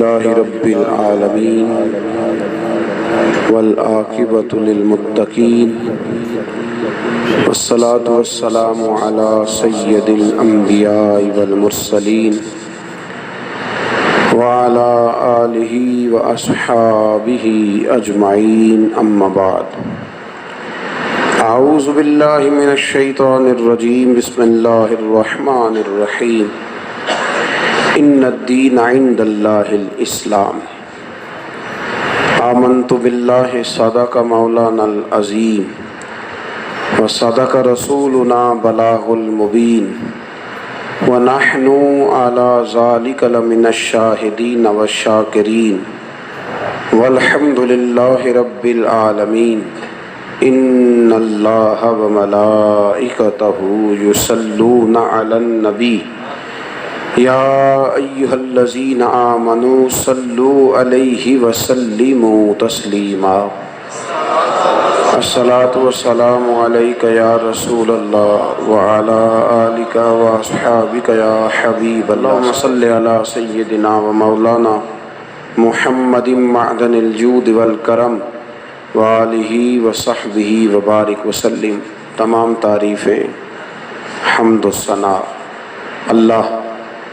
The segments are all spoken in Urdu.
للہ رب العالمین والعاقبۃ للمتقین والصلاة والسلام علی سید الانبیاء والمرسلین وعلی آلہ واصحابہ اجمعین اما بعد اعوذ باللہ من الشیطان الرجیم بسم اللہ الرحمن الرحیم ان الدین عند اللہ الاسلام آمنت باللہ صدق مولانا العظیم وصدق رسولنا بلاغ المبین ونحن علی ذلک لمن الشاہدین والشاکرین والحمد للہ رب العالمین ان اللہ وملائکتہ یصلون علی النبی یا ایہا الذین آمنوا صلوا علیہ وسلموا تسلیما الصلاۃ والسلام علیک یا رسول اللہ وعلی آلک واصحابک یا حبیب اللہ اللہم صل علی سیدنا و مولانا محمد معدن الجود والکرم وآلہ وصحبہ وبارک وسلم۔ تمام تعریفیں حمد و ثنا اللہ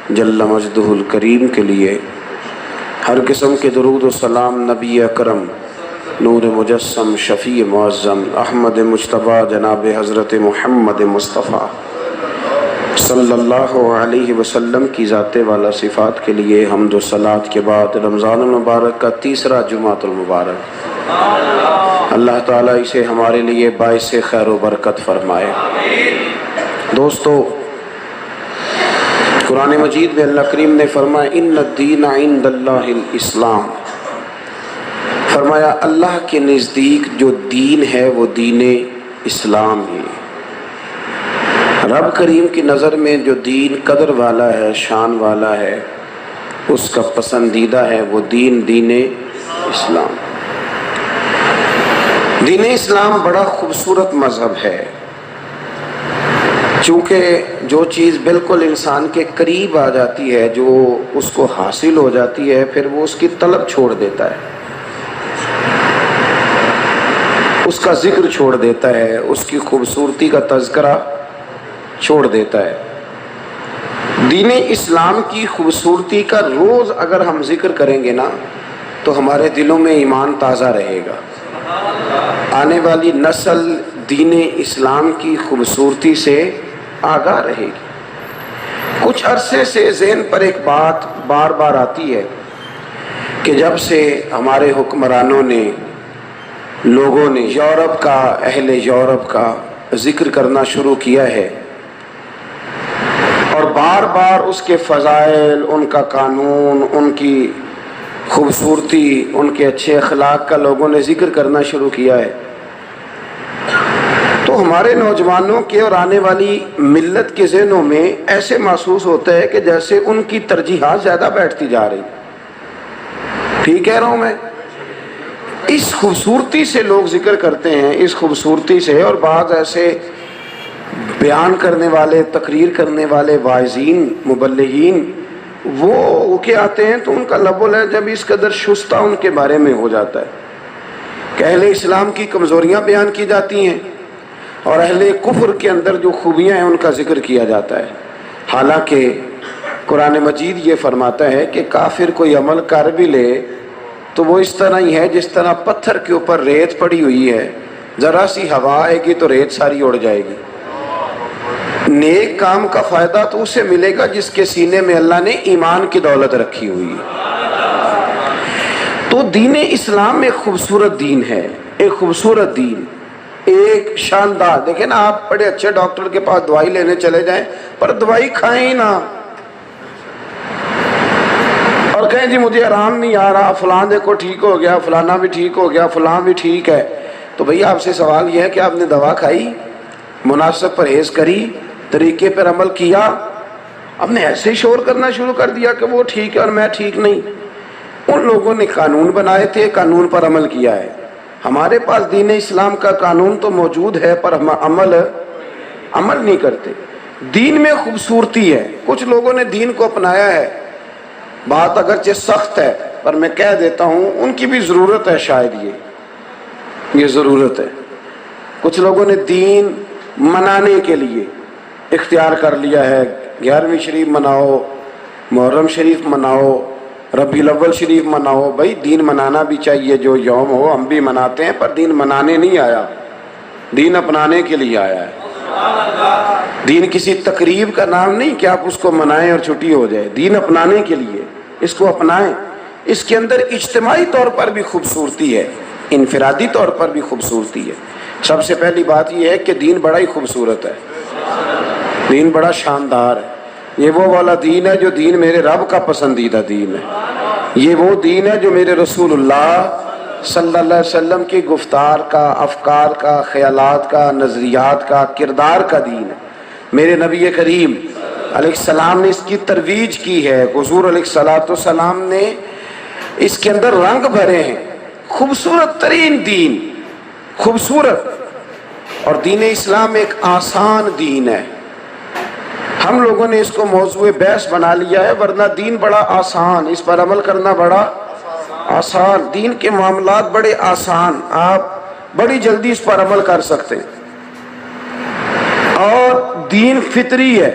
جل مجدہ الکریم کے لیے، ہر قسم کے درود و سلام نبی اکرم نور مجسم شفیع معظم احمد مجتبیٰ جناب حضرت محمد مصطفیٰ صلی اللہ علیہ وسلم کی ذات والا صفات کے لیے حمد و صلات کے بعد رمضان المبارک کا تیسرا جمعۃ المبارک اللہ تعالیٰ اسے ہمارے لیے باعث خیر و برکت فرمائے۔ دوستو، قرآن مجید میں اللہ کریم نے فرمایا ان الدین عند اللہ الاسلام، فرمایا اللہ کے نزدیک جو دین ہے وہ دین اسلام ہے۔ رب کریم کی نظر میں جو دین قدر والا ہے، شان والا ہے، اس کا پسندیدہ ہے وہ دین اسلام۔ دین اسلام بڑا خوبصورت مذہب ہے، چونکہ جو چیز بالکل انسان کے قریب آ جاتی ہے، جو اس کو حاصل ہو جاتی ہے، پھر وہ اس کی طلب چھوڑ دیتا ہے، اس کا ذکر چھوڑ دیتا ہے، اس کی خوبصورتی کا تذکرہ چھوڑ دیتا ہے۔ دین اسلام کی خوبصورتی کا روز اگر ہم ذکر کریں گے نا تو ہمارے دلوں میں ایمان تازہ رہے گا، آنے والی نسل دین اسلام کی خوبصورتی سے آگاہ رہے گی۔ کچھ عرصے سے ذہن پر ایک بات بار بار آتی ہے کہ جب سے ہمارے حکمرانوں نے، لوگوں نے یورپ کا، اہل یورپ کا ذکر کرنا شروع کیا ہے اور بار بار اس کے فضائل، ان کا قانون، ان کی خوبصورتی، ان کے اچھے اخلاق کا لوگوں نے ذکر کرنا شروع کیا ہے، تو ہمارے نوجوانوں کے اور آنے والی ملت کے ذہنوں میں ایسے محسوس ہوتا ہے کہ جیسے ان کی ترجیحات زیادہ بیٹھتی جا رہی۔ ٹھیک کہہ رہا ہوں میں؟ اس خوبصورتی سے لوگ ذکر کرتے ہیں، اس خوبصورتی سے، اور بعض ایسے بیان کرنے والے، تقریر کرنے والے واعظین، مبلغین، وہ کے آتے ہیں تو ان کا لب و لہجہ اس قدر شستہ ان کے بارے میں ہو جاتا ہے کہ اہل اسلام کی کمزوریاں بیان کی جاتی ہیں اور اہل کفر کے اندر جو خوبیاں ہیں ان کا ذکر کیا جاتا ہے۔ حالانکہ قرآن مجید یہ فرماتا ہے کہ کافر کوئی عمل کر بھی لے تو وہ اس طرح ہی ہے جس طرح پتھر کے اوپر ریت پڑی ہوئی ہے، ذرا سی ہوا آئے گی تو ریت ساری اڑ جائے گی۔ نیک کام کا فائدہ تو اسے ملے گا جس کے سینے میں اللہ نے ایمان کی دولت رکھی ہوئی ہے۔ تو دین اسلام ایک خوبصورت دین ہے، ایک خوبصورت دین، ایک شاندار۔ دیکھیں نا، آپ بڑے اچھے ڈاکٹر کے پاس دوائی لینے چلے جائیں پر دوائی کھائیں ہی نہ اور کہیں جی مجھے آرام نہیں آ رہا، فلاں دیکھو ٹھیک ہو گیا، فلانا بھی ٹھیک ہو گیا، فلاں بھی ٹھیک ہے، تو بھئی آپ سے سوال یہ ہے کہ آپ نے دوا کھائی، مناسب پرہیز کری، طریقے پر عمل کیا؟ اب نے ایسے شور کرنا شروع کر دیا کہ وہ ٹھیک ہے اور میں ٹھیک نہیں۔ ان لوگوں نے قانون بنائے تھے، قانون پر عمل کیا ہے۔ ہمارے پاس دین اسلام کا قانون تو موجود ہے پر ہم عمل نہیں کرتے۔ دین میں خوبصورتی ہے، کچھ لوگوں نے دین کو اپنایا ہے بات اگرچہ سخت ہے پر میں کہہ دیتا ہوں ان کی بھی ضرورت ہے، شاید یہ ضرورت ہے۔ کچھ لوگوں نے دین منانے کے لیے اختیار کر لیا ہے، 11ویں شریف مناؤ، محرم شریف مناؤ، ربیع الاول شریف مناؤ۔ بھائی دین منانا بھی چاہیے، جو یوم ہو ہم بھی مناتے ہیں، پر دین منانے نہیں آیا، دین اپنانے کے لیے آیا ہے۔ دین کسی تقریب کا نام نہیں کہ آپ اس کو منائیں اور چھٹی ہو جائے، دین اپنانے کے لیے، اس کو اپنائیں۔ اس کے اندر اجتماعی طور پر بھی خوبصورتی ہے، انفرادی طور پر بھی خوبصورتی ہے۔ سب سے پہلی بات یہ ہے کہ دین بڑا ہی خوبصورت ہے، دین بڑا شاندار ہے۔ یہ وہ والا دین ہے جو دین میرے رب کا پسندیدہ دین ہے، یہ وہ دین ہے جو میرے رسول اللہ صلی اللہ علیہ وسلم کی گفتار کا، افکار کا، خیالات کا، نظریات کا، کردار کا دین ہے۔ میرے نبی کریم علیہ السلام نے اس کی ترویج کی ہے، حضور علیہ السلام نے اس کے اندر رنگ بھرے ہیں۔ خوبصورت ترین دین، خوبصورت۔ اور دین اسلام ایک آسان دین ہے، ہم لوگوں نے اس کو موضوع بحث بنا لیا ہے، ورنہ دین بڑا آسان، اس پر عمل کرنا بڑا آسان، دین کے معاملات بڑے آسان، آپ بڑی جلدی اس پر عمل کر سکتے ہیں۔ اور دین فطری ہے،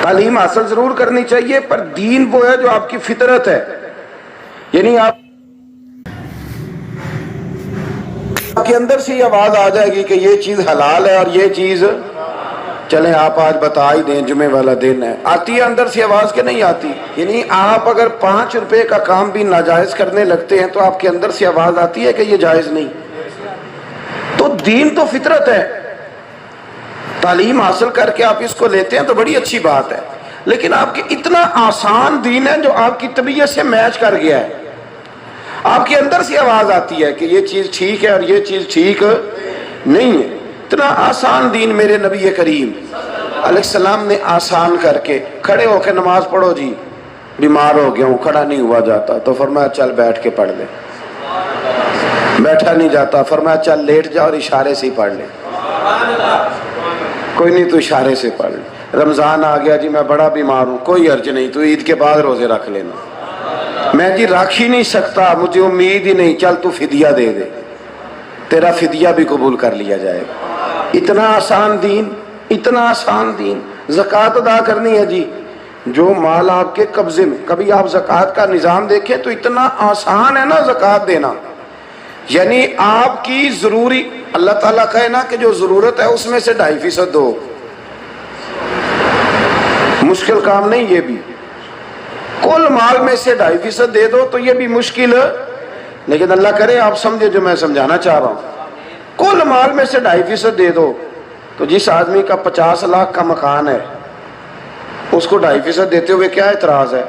تعلیم حاصل ضرور کرنی چاہیے، پر دین وہ ہے جو آپ کی فطرت ہے، یعنی آپ کے اندر سے یہ آواز آ جائے گی کہ یہ چیز حلال ہے اور یہ چیز، چلیں آپ آج بتا ہی دیں، جمعے والا دن ہے، آتی ہے اندر سے آواز کہ نہیں آتی؟ یعنی آپ اگر 5 روپے کا کام بھی ناجائز کرنے لگتے ہیں تو آپ کے اندر سے آواز آتی ہے کہ یہ جائز نہیں۔ تو دین تو فطرت ہے، تعلیم حاصل کر کے آپ اس کو لیتے ہیں تو بڑی اچھی بات ہے، لیکن آپ کے اتنا آسان دین ہے جو آپ کی طبیعت سے میچ کر گیا ہے، آپ کے اندر سے آواز آتی ہے کہ یہ چیز ٹھیک ہے اور یہ چیز ٹھیک نہیں ہے۔ اتنا آسان دین میرے نبی کریم علیہ السلام نے آسان کر کے، کھڑے ہو کے نماز پڑھو جی، بیمار ہو گیا ہوں، کھڑا نہیں ہوا جاتا، تو فرمایا چل بیٹھ کے پڑھ لے، بیٹھا نہیں جاتا، فرمایا چل لیٹ جا اور اشارے سے ہی پڑھ لے، کوئی نہیں تو اشارے سے پڑھ لے۔ رمضان آ گیا جی، میں بڑا بیمار ہوں، کوئی حرج نہیں، تو عید کے بعد روزے رکھ لینا، میں جی رکھ ہی نہیں سکتا، مجھے امید ہی نہیں، چل تو فدیہ دے دے، تیرا فدیہ بھی قبول کر لیا جائے گا۔ اتنا آسان دین، اتنا آسان دین۔ زکوٰۃ ادا کرنی ہے جی، جو مال آپ کے قبضے میں، کبھی آپ زکوٰۃ کا نظام دیکھیں تو اتنا آسان ہے نا زکوٰۃ دینا، یعنی آپ کی ضروری، اللہ تعالیٰ کہے نا کہ جو ضرورت ہے اس میں سے 2.5% دو، مشکل کام نہیں یہ بھی، کل مال میں سے 2.5% دے دو تو یہ بھی مشکل ہے، لیکن اللہ کرے آپ سمجھے جو میں سمجھانا چاہ رہا ہوں۔ کل مال میں سے 2.5% دے دو، تو جس آدمی کا 50 لاکھ کا مکان ہے اس کو 2.5% دیتے ہوئے کیا اعتراض ہے؟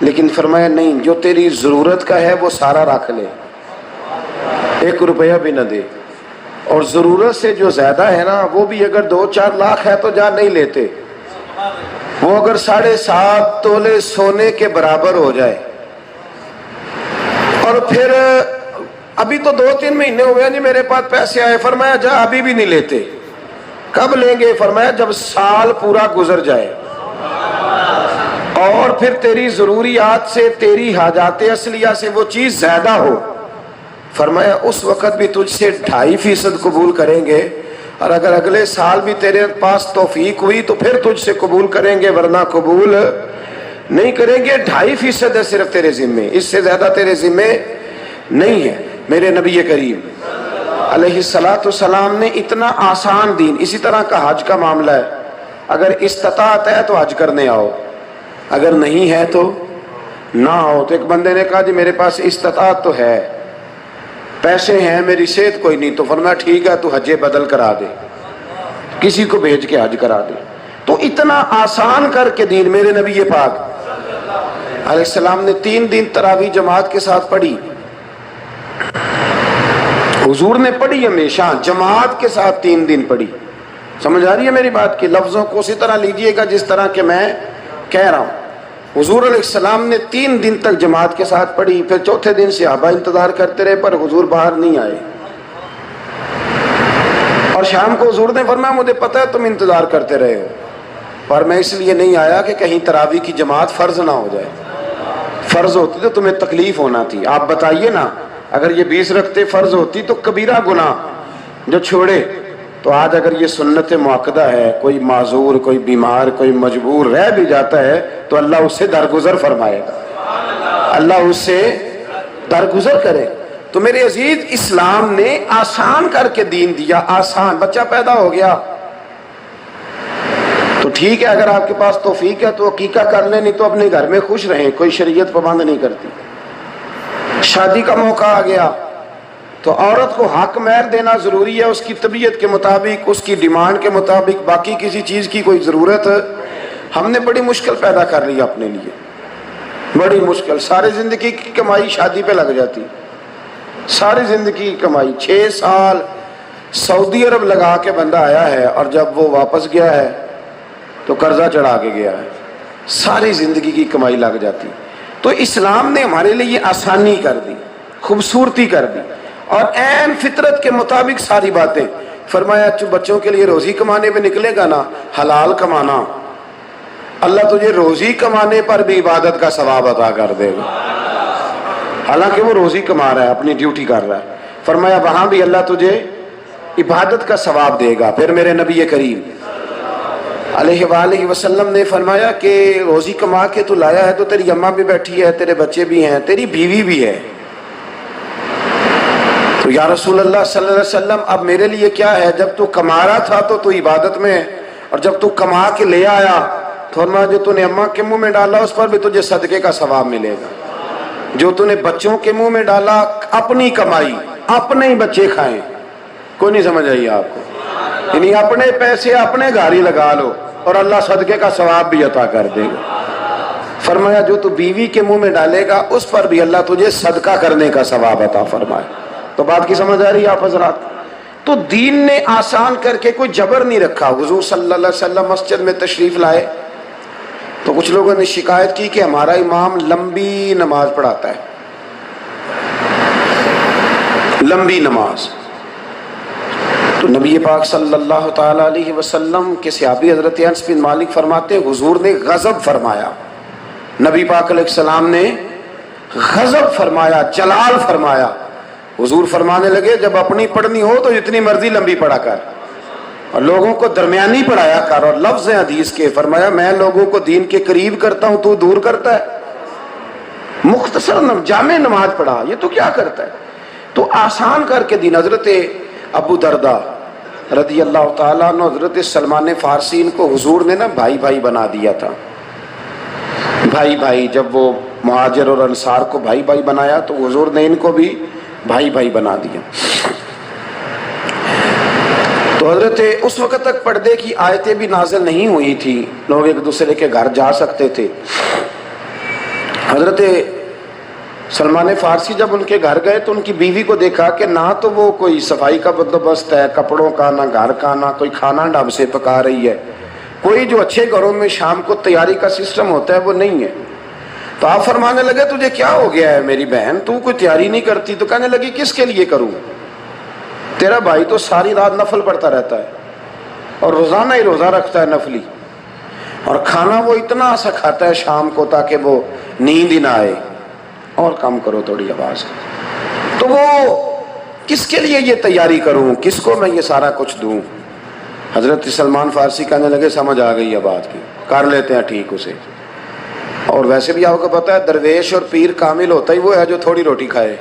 لیکن فرمایا نہیں، جو تیری ضرورت کا ہے وہ سارا رکھ لے، 1 روپیہ بھی نہ دے، اور ضرورت سے جو زیادہ ہے نا وہ بھی اگر 2-4 لاکھ ہے تو جا نہیں لیتے، وہ اگر 7.5 تولے سونے کے برابر ہو جائے، اور پھر ابھی تو 2-3 مہینے ہوئے جی میرے پاس پیسے آئے، فرمایا جا ابھی بھی نہیں لیتے، کب لیں گے؟ فرمایا جب سال پورا گزر جائے اور پھر تیری ضروریات سے، تیری حاجات اصلیہ سے وہ چیز زیادہ ہو، فرمایا اس وقت بھی تجھ سے 2.5% قبول کریں گے، اور اگر اگلے سال بھی تیرے پاس توفیق ہوئی تو پھر تجھ سے قبول کریں گے، ورنہ قبول نہیں کریں گے۔ 2.5% ہے صرف تیرے ذمے، اس سے زیادہ تیرے ذمے نہیں ہے۔ میرے نبی کریم علیہ السلام نے اتنا آسان دین، اسی طرح کا حج کا معاملہ ہے، اگر استطاعت ہے تو حج کرنے آؤ، اگر نہیں ہے تو نہ آؤ۔ تو ایک بندے نے کہا جی میرے پاس استطاعت تو ہے، پیسے ہیں، میری صحت کوئی نہیں، تو فرمایا ٹھیک ہے تو حج بدل کرا دے، کسی کو بھیج کے حج کرا دے۔ تو اتنا آسان کر کے دین میرے نبی پاک علیہ السلام نے 3 دن تراویح جماعت کے ساتھ پڑھی، حضور نے پڑھی ہمیشہ جماعت کے ساتھ 3 دن پڑھی۔ سمجھ آ رہی ہے میری بات کی؟ لفظوں کو اسی طرح لیجئے گا جس طرح کہ میں کہہ رہا ہوں۔ حضور علیہ السلام نے 3 دن تک جماعت کے ساتھ پڑھی، پھر چوتھے دن صحابہ انتظار کرتے رہے پر حضور باہر نہیں آئے، اور شام کو حضور نے فرمایا مجھے پتہ ہے تم انتظار کرتے رہے ہو، اور میں اس لیے نہیں آیا کہ کہیں تراویح کی جماعت فرض نہ ہو جائے. فرض ہوتی تو تمہیں تکلیف ہونا تھی. آپ بتائیے نا, اگر یہ 20 رکعتیں فرض ہوتی تو کبیرہ گناہ جو چھوڑے. تو آج اگر یہ سنت مؤکدہ ہے, کوئی معذور, کوئی بیمار, کوئی مجبور رہ بھی جاتا ہے تو اللہ اس سے درگزر فرمائے گا, اللہ اس سے درگزر کرے. تو میرے عزیز, اسلام نے آسان کر کے دین دیا. آسان, بچہ پیدا ہو گیا تو ٹھیک ہے, اگر آپ کے پاس توفیق ہے تو عقیقہ کر لیں, نہیں تو اپنے گھر میں خوش رہیں, کوئی شریعت پابند نہیں کرتی. شادی کا موقع آ گیا تو عورت کو حق مہر دینا ضروری ہے, اس کی طبیعت کے مطابق, اس کی ڈیمانڈ کے مطابق. باقی کسی چیز کی کوئی ضرورت ہم نے بڑی مشکل پیدا کر لی اپنے لیے, بڑی مشکل. ساری زندگی کی کمائی شادی پہ لگ جاتی, ساری زندگی کی کمائی. 6 سال سعودی عرب لگا کے بندہ آیا ہے, اور جب وہ واپس گیا ہے تو قرضہ چڑھا کے گیا ہے, ساری زندگی کی کمائی لگ جاتی. تو اسلام نے ہمارے لیے آسانی کر دی, خوبصورتی کر دی, اور عین فطرت کے مطابق ساری باتیں. فرمایا بچوں کے لیے روزی کمانے پہ نکلے گا نا, حلال کمانا, اللہ تجھے روزی کمانے پر بھی عبادت کا ثواب عطا کر دے گا. حالانکہ وہ روزی کما رہا ہے, اپنی ڈیوٹی کر رہا ہے. فرمایا وہاں بھی اللہ تجھے عبادت کا ثواب دے گا. پھر میرے نبی کریم علیہ وآلہ وسلم نے فرمایا کہ روزی کما کے تو لایا ہے تو تیری اماں بھی بیٹھی ہے, تیرے بچے بھی ہیں, تیری بیوی بھی ہے. تو یا رسول اللہ صلی اللہ علیہ وسلم, اب میرے لیے کیا ہے؟ جب تو کما رہا تھا تو عبادت میں ہے, اور جب تو کما کے لے آیا تو فرمایا جو تو نے اماں کے منہ میں ڈالا اس پر بھی تجھے صدقے کا ثواب ملے گا. جو تو نے بچوں کے منہ میں ڈالا, اپنی کمائی, اپنے ہی بچے کھائیں. کوئی نہیں سمجھ آئی آپ کو؟ یعنی اپنے پیسے اپنے گھر ہی لگا لو اور اللہ صدقے کا ثواب بھی عطا کر دے گا. فرمایا جو تو بیوی کے منہ میں ڈالے گا اس پر بھی اللہ تجھے صدقہ کرنے کا ثواب عطا فرمائے. تو بات کی سمجھ آ رہی ہے آپ حضرات؟ تو دین نے آسان کر کے کوئی جبر نہیں رکھا. حضور صلی اللہ علیہ وسلم مسجد میں تشریف لائے تو کچھ لوگوں نے شکایت کی کہ ہمارا امام لمبی نماز پڑھاتا ہے, لمبی نماز. تو نبی پاک صلی اللہ تعالی علیہ وسلم کے صحابی حضرت انس بن مالک فرماتے ہیں حضور نے غضب فرمایا. نبی پاک علیہ السلام نے غضب فرمایا, جلال فرمایا. حضور فرمانے لگے جب اپنی پڑھنی ہو تو جتنی مرضی لمبی پڑھا کر, اور لوگوں کو درمیانی پڑھایا کر. اور لفظ ہیں حدیث کے, فرمایا میں لوگوں کو دین کے قریب کرتا ہوں, تو دور کرتا ہے. مختصر جامع نماز پڑھا, یہ تو کیا کرتا ہے؟ تو آسان کر کے دین. حضرت ابو دردہ رضی اللہ تعالیٰ عنہ, حضرت سلمان فارسی, ان کو حضور نے نا بھائی بھائی بنا دیا تھا. بھائی بھائی, جب وہ مہاجر اور انصار کو بھائی بھائی بنایا تو حضور نے ان کو بھی بھائی بھائی بنا دیا. تو حضرت اس وقت تک پردے کی آیتیں بھی نازل نہیں ہوئی تھی, لوگ ایک دوسرے کے گھر جا سکتے تھے. حضرت سلمان فارسی جب ان کے گھر گئے تو ان کی بیوی کو دیکھا کہ نہ تو وہ کوئی صفائی کا بندوبست ہے کپڑوں کا, نہ گھر کا, نہ کوئی کھانا ڈھنگ سے پکا رہی ہے. کوئی جو اچھے گھروں میں شام کو تیاری کا سسٹم ہوتا ہے وہ نہیں ہے. تو آپ فرمانے لگے تجھے کیا ہو گیا ہے میری بہن, تو کوئی تیاری نہیں کرتی؟ تو کہنے لگی کس کے لیے کروں, تیرا بھائی تو ساری رات نفل پڑھتا رہتا ہے اور روزانہ ہی روزہ رکھتا ہے نفلی, اور کھانا وہ اتنا سا کھاتا ہے شام کو تاکہ وہ نیند ہی نہ آئے. اور کم کرو تھوڑی آواز. تو وہ کس کے لیے یہ تیاری کروں, کس کو میں یہ سارا کچھ دوں؟ حضرت سلمان فارسی کہنے لگے سمجھ آ گئی ہے بات کی, کر لیتے ہیں ٹھیک اسے. اور ویسے بھی آپ کو پتا ہے درویش اور پیر کامل ہوتا ہی وہ ہے جو تھوڑی روٹی کھائے,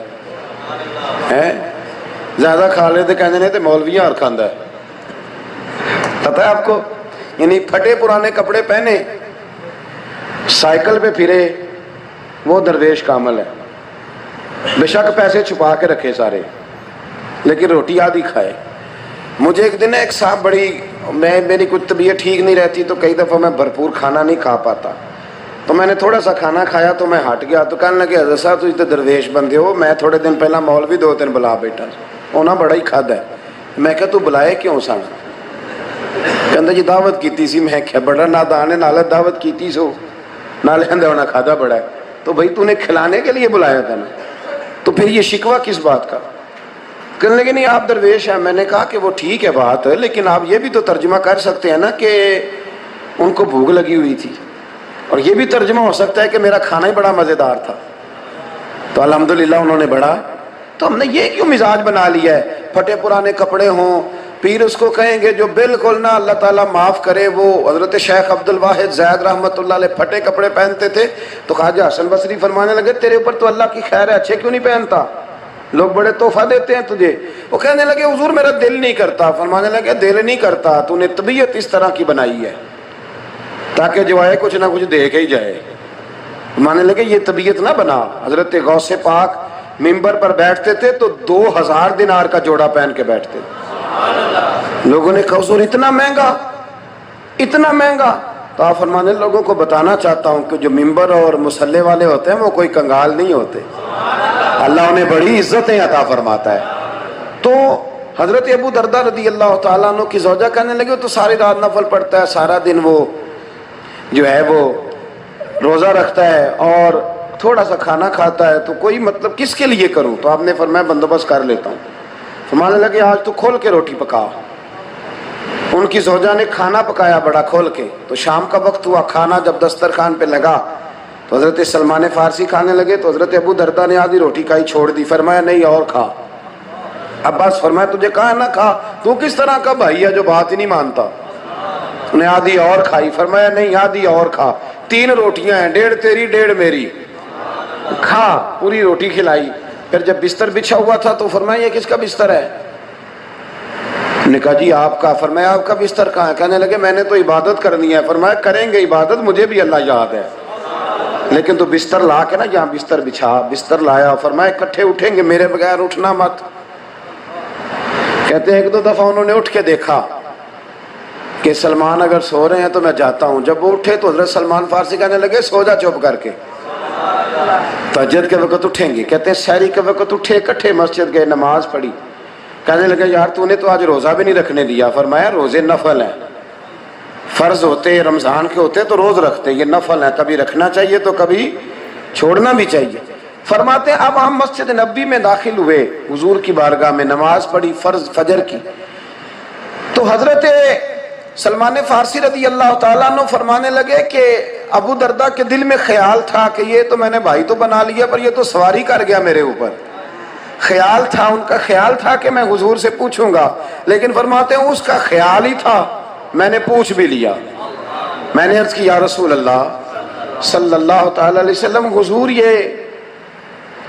زیادہ کھا لے تو کہنے تو مولویاں اور کھاندہ ہے. پتا ہے آپ کو, یعنی پھٹے پرانے کپڑے پہنے, سائیکل پہ پھرے, وہ درویش کامل ہے. بے شک پیسے چھپا کے رکھے سارے, لیکن روٹی آدھی کھائے. مجھے ایک دن ایک صاحب میری کچھ طبیعت ٹھیک نہیں رہتی تو کئی دفعہ میں بھرپور کھانا نہیں کھا پاتا, تو میں نے تھوڑا سا کھانا کھایا تو میں ہٹ گیا. تو کہنے لگے حضرت صاحب تجھے تو درویش بندے ہو, میں تھوڑے دن پہلا مولوی 2 دن بلا بیٹھا, انہاں بڑا ہی کھادا ہے. میں کہا تو بلائے کیوں سن؟ کہندا جی دعوت کیتی سی. میں کہا بڑا نادان ہے, نالے دعوت کیتی سو نالے اندر ہونا کھادا بڑا ہے. تو بھائی تو نے کھلانے کے لیے بلایا تھا نا, تو پھر یہ شکوہ کس بات کا؟ کہنے لگے نہیں آپ درویش ہیں. میں نے کہا کہ وہ ٹھیک ہے بات, لیکن آپ یہ بھی تو ترجمہ کر سکتے ہیں نا کہ ان کو بھوک لگی ہوئی تھی، اور یہ بھی ترجمہ ہو سکتا ہے کہ میرا کھانا ہی بڑا مزیدار تھا، تو الحمدللہ انہوں نے بڑھا۔ تو ہم نے یہ کیوں مزاج بنا لیا ہے؟ پھٹے پرانے کپڑے ہوں، پیر اس کو کہیں گے جو بالکل نہ اللہ تعالیٰ معاف کرے، وہ حضرت شیخ عبد الواحد زید رحمۃ اللہ علیہ پھٹے کپڑے پہنتے تھے، تو خواجہ حسن بصری فرمانے لگے تیرے اوپر تو اللہ کی خیر ہے، اچھے کیوں نہیں پہنتا، لوگ بڑے تحفہ دیتے ہیں تجھے۔ وہ کہنے لگے حضور میرا دل نہیں کرتا۔ فرمانے لگے دل نہیں کرتا، تو نے طبیعت اس طرح کی بنائی ہے تاکہ جو آئے کچھ نہ کچھ دے کے ہی جائے۔ فرمانے لگے یہ طبیعت نہ بنا۔ حضرت غوث پاک ممبر پر بیٹھتے تھے تو 2000 دینار کا جوڑا پہن کے بیٹھتے تھے۔ لوگوں نے کہا حضور اتنا مہنگا، اتنا مہنگا؟ تو آپ فرمانے لوگوں کو بتانا چاہتا ہوں کہ جو ممبر اور مصلے والے ہوتے ہیں وہ کوئی کنگال نہیں ہوتے، اللہ انہیں بڑی عزتیں عطا فرماتا ہے۔ تو حضرت ابو دردہ رضی اللہ تعالیٰ عنہ کی زوجہ کہنے لگے تو ساری رات نفل پڑھتا ہے، سارا دن وہ جو ہے وہ روزہ رکھتا ہے اور تھوڑا سا کھانا کھاتا ہے، تو کوئی مطلب کس کے لیے کروں؟ تو آپ نے فرمایا بندوبست کر لیتا ہوں۔ فرمانے لگے آج تو کھول کے روٹی پکا۔ ان کی زوجہ نے کھانا پکایا بڑا کھول کے، تو شام کا وقت ہوا، کھانا جب دسترخوان پہ لگا تو حضرت سلمان فارسی کھانے لگے، تو حضرت ابو دردہ نے آدھی روٹی کھائی چھوڑ دی، فرمایا نہیں اور کھا۔ عباس فرمایا تجھے کہا نہ کھا، تو کس طرح کا بھائی ہے جو بات ہی نہیں مانتا؟ انہیں آدھی اور کھائی، فرمایا نہیں آدھی اور کھا، 3 روٹیاں ہیں، 1.5 تیری 1.5 میری، کھا۔ پوری روٹی کھلائی۔ پھر جب بستر بچھا ہوا تھا تو فرمایا یہ کس کا بستر ہے؟ نے کہا جی آپ کا۔ فرمایا آپ کا بستر کہاں ہے؟ کہنے لگے میں نے تو عبادت کرنی ہے۔ فرمایا کریں گے عبادت، مجھے بھی اللہ یاد ہے، لیکن تو بستر لا کے نا یہاں بستر بچھا۔ بستر لایا، فرمایا اکٹھے اٹھیں گے، میرے بغیر اٹھنا مت۔ کہتے ہیں 1-2 دفعہ انہوں نے اٹھ کے دیکھا کہ سلمان اگر سو رہے ہیں تو میں جاتا ہوں۔ جب وہ اٹھے تو حضرت سلمان فارسی کہنے لگے سو جا چپ کر کے، تہجد کے وقت اٹھیں گے۔ کہتے ہیں سحری کے وقت اٹھے، اکٹھے مسجد گئے، نماز پڑھی۔ کہنے لگے یار تو نے تو آج روزہ بھی نہیں رکھنے دیا۔ فرمایا روزے نفل ہیں، فرض ہوتے رمضان کے ہوتے تو روز رکھتے، یہ نفل ہیں، کبھی رکھنا چاہیے تو کبھی چھوڑنا بھی چاہیے۔ فرماتے ہیں اب ہم مسجد نبی میں داخل ہوئے، حضور کی بارگاہ میں نماز پڑھی فرض فجر کی، تو حضرت سلمان فارسی رضی اللہ تعالیٰ عنہ فرمانے لگے کہ ابو دردہ کے دل میں خیال تھا کہ یہ تو میں نے بھائی تو بنا لیا پر یہ تو سواری کر گیا میرے اوپر۔ خیال تھا، ان کا خیال تھا کہ میں حضور سے پوچھوں گا، لیکن فرماتے ہیں اس کا خیال ہی تھا، میں نے پوچھ بھی لیا۔ میں نے عرض کی یا رسول اللہ صلی اللہ تعالی علیہ وسلم، حضور یہ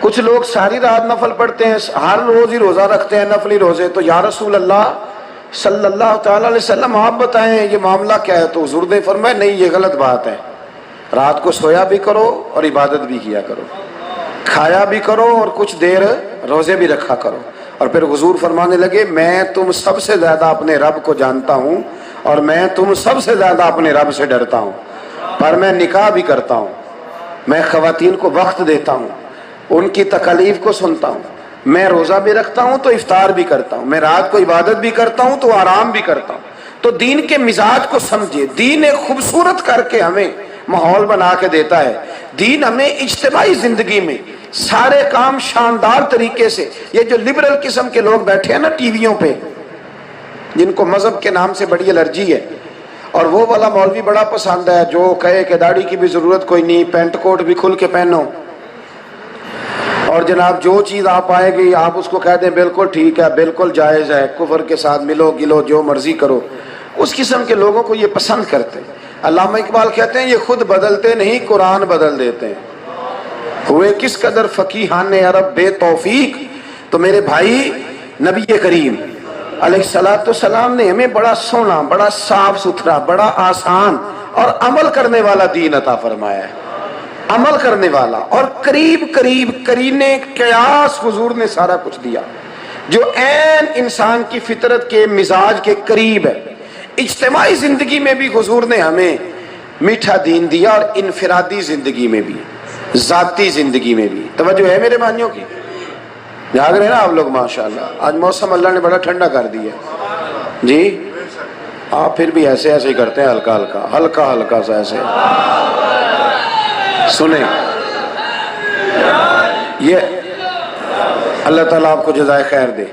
کچھ لوگ ساری رات نفل پڑھتے ہیں، ہر روز ہی روزہ رکھتے ہیں نفلی روزے، تو یا رسول اللہ صلی اللہ تعالی علیہ وسلم آپ بتائیں یہ معاملہ کیا ہے؟ تو حضور نے فرمایا نہیں یہ غلط بات ہے، رات کو سویا بھی کرو اور عبادت بھی کیا کرو، کھایا بھی کرو اور کچھ دیر روزے بھی رکھا کرو۔ اور پھر حضور فرمانے لگے میں تم سب سے زیادہ اپنے رب کو جانتا ہوں اور میں تم سب سے زیادہ اپنے رب سے ڈرتا ہوں، پر میں نکاح بھی کرتا ہوں، میں خواتین کو وقت دیتا ہوں، ان کی تکالیف کو سنتا ہوں، میں روزہ بھی رکھتا ہوں تو افطار بھی کرتا ہوں، میں رات کو عبادت بھی کرتا ہوں تو آرام بھی کرتا ہوں۔ تو دین کے مزاج کو سمجھے، دین ایک خوبصورت کر کے ہمیں ماحول بنا کے دیتا ہے۔ دین ہمیں اجتماعی زندگی میں سارے کام شاندار طریقے سے، یہ جو لبرل قسم کے لوگ بیٹھے ہیں نا ٹی ویوں پہ، جن کو مذہب کے نام سے بڑی الرجی ہے، اور وہ والا مولوی بڑا پسند ہے جو کہے کہ داڑھی کی بھی ضرورت کوئی نہیں، پینٹ کوٹ بھی کھل کے پہنو، اور جناب جو چیز آپ آئے گی آپ اس کو کہہ دیں بالکل ٹھیک ہے، بالکل جائز ہے، کفر کے ساتھ ملو گلو جو مرضی کرو، اس قسم کے لوگوں کو یہ پسند کرتے ہیں۔ علامہ اقبال کہتے ہیں یہ خود بدلتے نہیں قرآن بدل دیتے ہیں، ہوئے کس قدر فقیہان عرب بے توفیق۔ تو میرے بھائی نبی کریم علیہ الصلوۃ والسلام نے ہمیں بڑا سونا، بڑا صاف ستھرا، بڑا آسان اور عمل کرنے والا دین عطا فرمایا ہے، عمل کرنے والا، اور قریب قریب قرینے قیاس حضور نے سارا کچھ دیا جو عین انسان کی فطرت کے مزاج کے قریب ہے۔ اجتماعی زندگی میں بھی حضور نے ہمیں میٹھا دین دیا اور انفرادی زندگی میں بھی، ذاتی زندگی میں بھی۔ توجہ ہے میرے بھائیوں کی؟ جاگ رہے ہیں نا آپ لوگ؟ ماشاءاللہ آج موسم اللہ نے بڑا ٹھنڈا کر دیا جی۔ آپ پھر بھی ایسے ایسے ہی کرتے ہیں، ہلکا ہلکا ہلکا ہلکا سا ایسے۔ سنیں یہ اللہ تعالیٰ آپ کو جزائے خیر دے،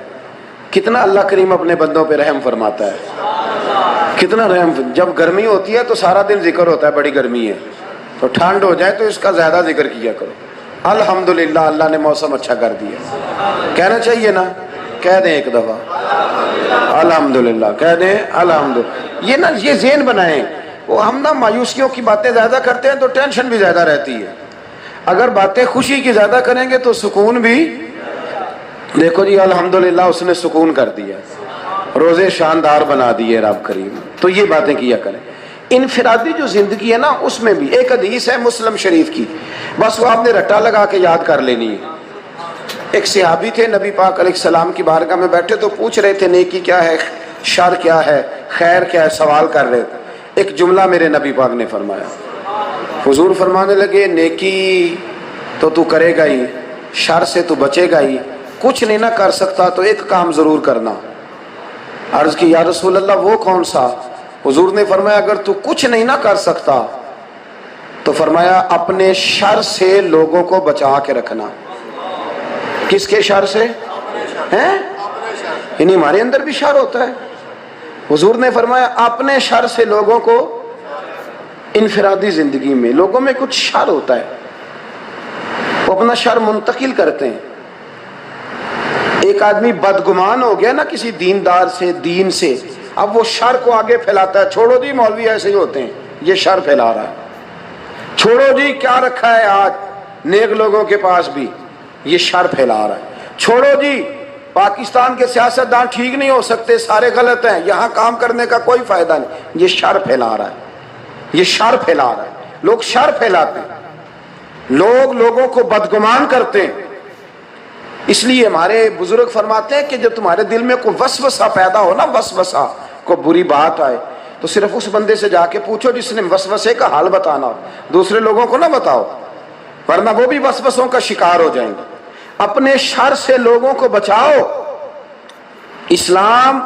کتنا اللہ کریم اپنے بندوں پہ رحم فرماتا ہے۔ کتنا رحم. جب گرمی ہوتی ہے تو سارا دن ذکر ہوتا ہے بڑی گرمی ہے, تو ٹھنڈ ہو جائے تو اس کا زیادہ ذکر کیا کرو. الحمدللہ اللہ نے موسم اچھا کر دیا. کہنا چاہیے نا, کہہ دیں ایک دفعہ الحمدللہ, کہہ دیں الحمدللہ. یہ نا یہ ذہن بنائیں. وہ ہم نا مایوسیوں کی باتیں زیادہ کرتے ہیں تو ٹینشن بھی زیادہ رہتی ہے. اگر باتیں خوشی کی زیادہ کریں گے تو سکون بھی. دیکھو جی الحمدللہ اس نے سکون کر دیا, روزے شاندار بنا دیے رب کریم. تو یہ باتیں کیا کریں. انفرادی جو زندگی ہے نا اس میں بھی ایک حدیث ہے مسلم شریف کی, بس وہ آپ نے رٹا لگا کے یاد کر لینی ہے. ایک صحابی تھے, نبی پاک علیہ السلام کی بارگاہ میں بیٹھے تو پوچھ رہے تھے نیکی کیا ہے, شر کیا ہے, خیر کیا ہے, سوال کر رہے تھے. ایک جملہ میرے نبی پاک نے فرمایا. حضور فرمانے لگے نیکی تو تو کرے گا ہی, شر سے تو بچے گا ہی, کچھ نہیں نہ کر سکتا تو ایک کام ضرور کرنا. عرض کی یا رسول اللہ وہ کون سا؟ حضور نے فرمایا اگر تو کچھ نہیں نہ کر سکتا تو فرمایا اپنے شر سے لوگوں کو بچا کے رکھنا. کس کے شر سے ہیں؟ یعنی ہمارے اندر بھی شر ہوتا ہے. حضور نے فرمایا اپنے شر سے لوگوں کو. انفرادی زندگی میں لوگوں میں کچھ شر ہوتا ہے, وہ اپنا شر منتقل کرتے ہیں. ایک آدمی بدگمان ہو گیا نا کسی دیندار سے, دین سے, اب وہ شر کو آگے پھیلاتا ہے. چھوڑو جی مولوی ایسے ہی ہوتے ہیں, یہ شر پھیلا رہا ہے. چھوڑو جی کیا رکھا ہے آج نیک لوگوں کے پاس بھی, یہ شر پھیلا رہا ہے. چھوڑو جی پاکستان کے سیاستدان ٹھیک نہیں ہو سکتے, سارے غلط ہیں, یہاں کام کرنے کا کوئی فائدہ نہیں, یہ شر پھیلا رہا ہے. یہ شر پھیلا رہا ہے. لوگ شر پھیلاتے ہیں, لوگ لوگوں کو بدگمان کرتے ہیں. اس لیے ہمارے بزرگ فرماتے ہیں کہ جب تمہارے دل میں کوئی وسوسہ پیدا ہو نا, وسوسہ کوئی بری بات آئے تو صرف اس بندے سے جا کے پوچھو جس نے وسوسے کا حال بتانا ہو, دوسرے لوگوں کو نہ بتاؤ ورنہ وہ بھی وسوسوں کا شکار ہو جائیں گے. اپنے شر سے لوگوں کو بچاؤ. اسلام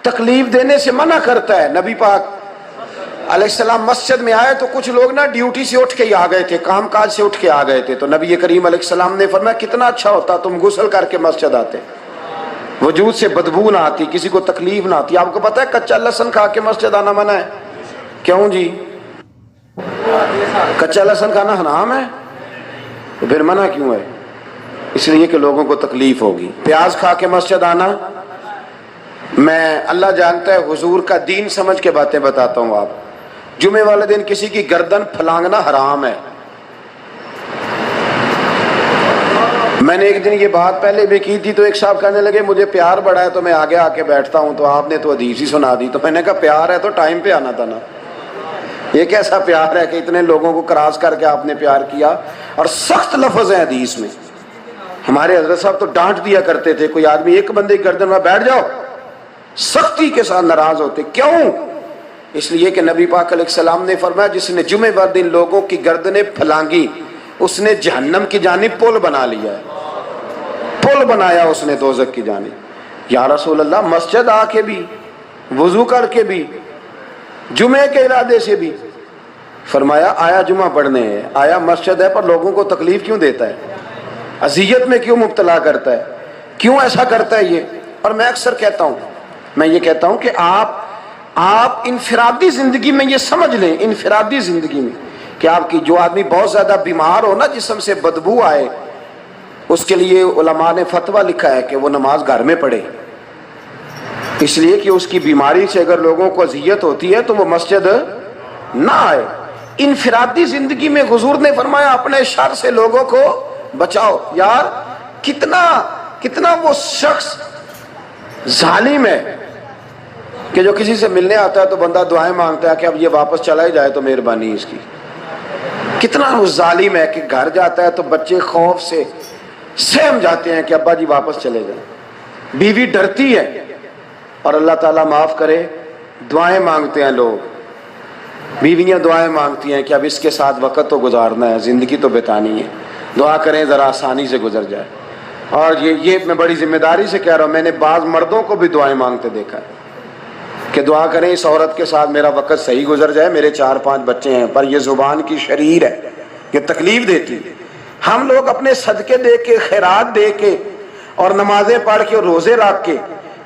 تکلیف دینے سے منع کرتا ہے. نبی پاک علیہ السلام مسجد میں آئے تو کچھ لوگ نا ڈیوٹی سے اٹھ کے ہی آ گئے تھے, کام کاج سے اٹھ کے آ گئے تھے. تو نبی کریم علیہ السلام نے فرمایا کتنا اچھا ہوتا تم غسل کر کے مسجد آتے, وجود سے بدبو نہ آتی, کسی کو تکلیف نہ آتی. آپ کو پتا ہے کچا لہسن کھا کے مسجد آنا منع ہے. کیوں جی؟ کچا لہسن کھانا حرام ہے, تو پھر منع کیوں ہے؟ اس لیے کہ لوگوں کو تکلیف ہوگی. پیاز کھا کے مسجد آنا, میں اللہ جانتا ہے حضور کا دین سمجھ کے باتیں بتاتا ہوں. آپ جمعے والے دن کسی کی گردن پھلانگنا حرام ہے. میں نے ایک دن یہ بات پہلے بھی کی تھی تو ایک صاحب کہنے لگے مجھے پیار بڑا ہے تو میں آگے آ کے بیٹھتا ہوں, تو آپ نے تو حدیث ہی سنا دی. تو میں نے کہا پیار ہے تو ٹائم پہ آنا تھا نا. یہ کیسا پیار ہے کہ اتنے لوگوں کو کراس کر کے آپ نے پیار کیا. اور سخت لفظ ہیں حدیث میں. ہمارے حضرت صاحب تو ڈانٹ دیا کرتے تھے, کوئی آدمی ایک بندے کی گردن میں بیٹھ جاؤ, سختی کے ساتھ ناراض ہوتے. کیوں؟ اس لیے کہ نبی پاک علیہ السلام نے فرمایا جس نے جمعے والے دن لوگوں کی گردنیں پھلانگی اس نے جہنم کی جانب پل بنا لیا ہے, پل بنایا اس نے دوزخ کی جانب. یا رسول اللہ مسجد آ کے بھی, وضو کر کے بھی, جمعے کے ارادے سے بھی. فرمایا آیا جمعہ پڑھنے ہے, آیا مسجد ہے, پر لوگوں کو تکلیف کیوں دیتا ہے, اذیت میں کیوں مبتلا کرتا ہے, کیوں ایسا کرتا ہے یہ. اور میں اکثر کہتا ہوں, میں یہ کہتا ہوں کہ آپ انفرادی زندگی میں یہ سمجھ لیں, انفرادی زندگی میں کہ آپ کی جو آدمی بہت زیادہ بیمار ہو نا, جسم سے بدبو آئے, اس کے لیے علماء نے فتویٰ لکھا ہے کہ وہ نماز گھر میں پڑھے. اس لیے کہ اس کی بیماری سے اگر لوگوں کو اذیت ہوتی ہے تو وہ مسجد نہ آئے. انفرادی زندگی میں حضور نے فرمایا اپنے شر سے لوگوں کو بچاؤ. یار کتنا وہ شخص ظالم ہے کہ جو کسی سے ملنے آتا ہے تو بندہ دعائیں مانگتا ہے کہ اب یہ واپس چلا ہی جائے تو مہربانی اس کی. کتنا وہ ظالم ہے کہ گھر جاتا ہے تو بچے خوف سے سہم جاتے ہیں کہ ابا جی واپس چلے جائیں. بیوی ڈرتی ہے اور اللہ تعالیٰ معاف کرے دعائیں مانگتے ہیں لوگ, بیویاں دعائیں مانگتی ہیں کہ اب اس کے ساتھ وقت تو گزارنا ہے, زندگی تو بتانی ہے, دعا کریں ذرا آسانی سے گزر جائے. اور یہ میں بڑی ذمہ داری سے کہہ رہا ہوں, میں نے بعض مردوں کو بھی دعائیں مانگتے دیکھا ہے کہ دعا کریں اس عورت کے ساتھ میرا وقت صحیح گزر جائے, میرے 4-5 بچے ہیں, پر یہ زبان کی شریر ہے, یہ تکلیف دیتی. ہم لوگ اپنے صدقے دے کے, خیرات دے کے اور نمازیں پڑھ کے اور روزے رکھ کے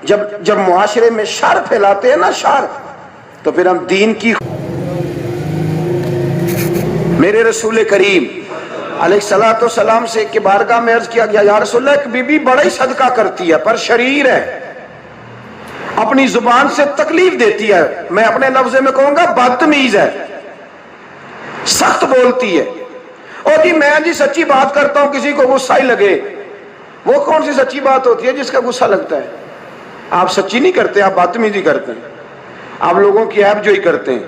جب معاشرے میں شر پھیلاتے ہیں نا شر، تو پھر ہم دین کی. میرے رسول کریم علیہ الصلوۃ والسلام سے کہ بارگاہ میں عرض کیا گیا یا رسول اللہ ایک بی بی بڑا ہی صدقہ کرتی ہے پر شریر ہے، اپنی زبان سے تکلیف دیتی ہے، میں اپنے لفظ میں کہوں گا بدتمیز ہے، سخت بولتی ہے. اور جی میں جی سچی بات کرتا ہوں کسی کو غصہ ہی لگے، وہ کون سی سچی بات ہوتی ہے جس کا غصہ لگتا ہے؟ آپ سچی نہیں کرتے، آپ بدتمیزی کرتے ہیں، آپ لوگوں کی عیب جوئی کرتے ہیں،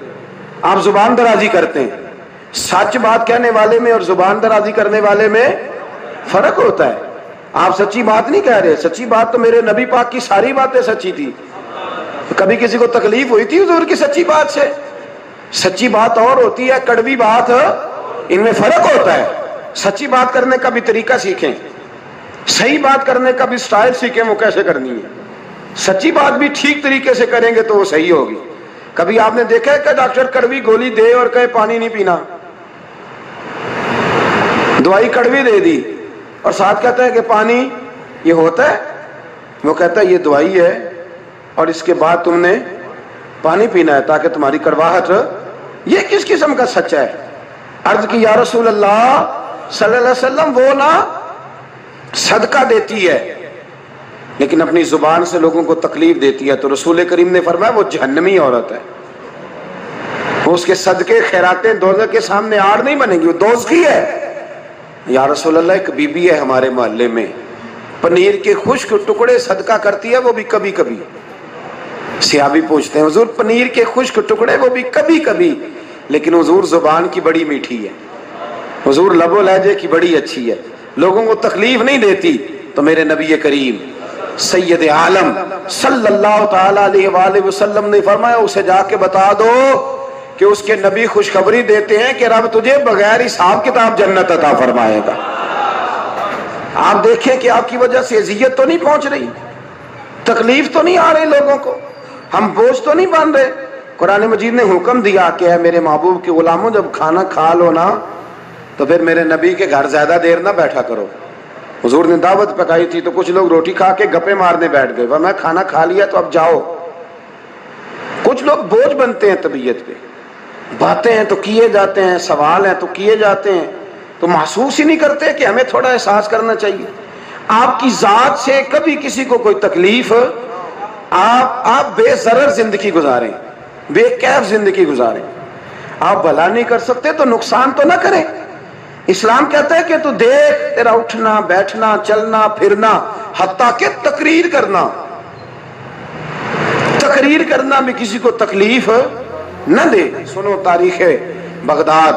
آپ زبان درازی کرتے ہیں. سچ بات کہنے والے میں اور زبان درازی کرنے والے میں فرق ہوتا ہے. آپ سچی بات نہیں کہہ رہے، سچی بات تو میرے نبی پاک کی ساری باتیں سچی تھی. کبھی کسی کو تکلیف ہوئی تھی حضور کی سچی بات سے؟ سچی بات اور ہوتی ہے، کڑوی بات، ان میں فرق ہوتا ہے. سچی بات کرنے کا بھی طریقہ سیکھیں، صحیح بات کرنے کا بھی سٹائل سیکھیں وہ کیسے کرنی ہے. سچی بات بھی ٹھیک طریقے سے کریں گے تو وہ صحیح ہوگی. کبھی آپ نے دیکھا ہے کہ ڈاکٹر کڑوی گولی دے اور کہے پانی نہیں پینا، دوائی کڑوی دے دی اور ساتھ کہتا ہے کہ پانی یہ ہوتا ہے؟ وہ کہتا ہے یہ دوائی ہے اور اس کے بعد تم نے پانی پینا ہے تاکہ تمہاری کڑواہٹ. یہ کس قسم کا سچا ہے؟ عرض کی یا رسول اللہ صلی اللہ علیہ وسلم وہ نا صدقہ دیتی ہے لیکن اپنی زبان سے لوگوں کو تکلیف دیتی ہے، تو رسول کریم نے فرمایا وہ جہنمی عورت ہے، وہ اس کے صدقے خیراتیں دوزخ کے سامنے آڑ نہیں بنے گی، وہ دوزخی ہے. یا رسول اللہ ایک بی بی ہے ہمارے محلے میں پنیر کے خشک ٹکڑے صدقہ کرتی ہے، وہ بھی کبھی کبھی. صحابی پوچھتے ہیں حضور پنیر کے خشک ٹکڑے وہ بھی کبھی کبھی، لیکن حضور زبان کی بڑی میٹھی ہے، حضور لب و لہجے کی بڑی اچھی ہے، لوگوں کو تکلیف نہیں دیتی. تو میرے نبی کریم سید عالم صلی اللہ تعالی علیہ وآلہ وسلم نے فرمایا اسے جا کے بتا دو کہ اس کے نبی خوشخبری دیتے ہیں کہ رب تجھے بغیر حساب کتاب جنت عطا فرمائے گا. آپ دیکھیں کہ آپ کی وجہ سے اذیت تو نہیں پہنچ رہی، تکلیف تو نہیں آ رہی لوگوں کو، ہم بوجھ تو نہیں بن رہے. قرآن مجید نے حکم دیا کہ اے میرے محبوب کے غلاموں جب کھانا کھا لو نا تو پھر میرے نبی کے گھر زیادہ دیر نہ بیٹھا کرو. حضور نے دعوت پکائی تھی تو کچھ لوگ روٹی کھا کے گپے مارنے بیٹھ گئے، میں کھانا کھا لیا تو اب جاؤ. کچھ لوگ بوجھ بنتے ہیں طبیعت پہ، باتیں ہیں تو کیے جاتے ہیں، سوال ہیں تو کیے جاتے ہیں، تو محسوس ہی نہیں کرتے کہ ہمیں تھوڑا احساس کرنا چاہیے. آپ کی ذات سے کبھی کسی کو کوئی تکلیف، آپ بے ضرر زندگی گزاریں، بے کیف زندگی گزاریں. آپ بھلا نہیں کر سکتے تو نقصان تو نہ کریں. اسلام کہتا ہے کہ تو دیکھ تیرا اٹھنا بیٹھنا چلنا پھرنا حتیٰ کہ تقریر کرنا بھی کسی کو تکلیف نہ دے. سنو تاریخ بغداد،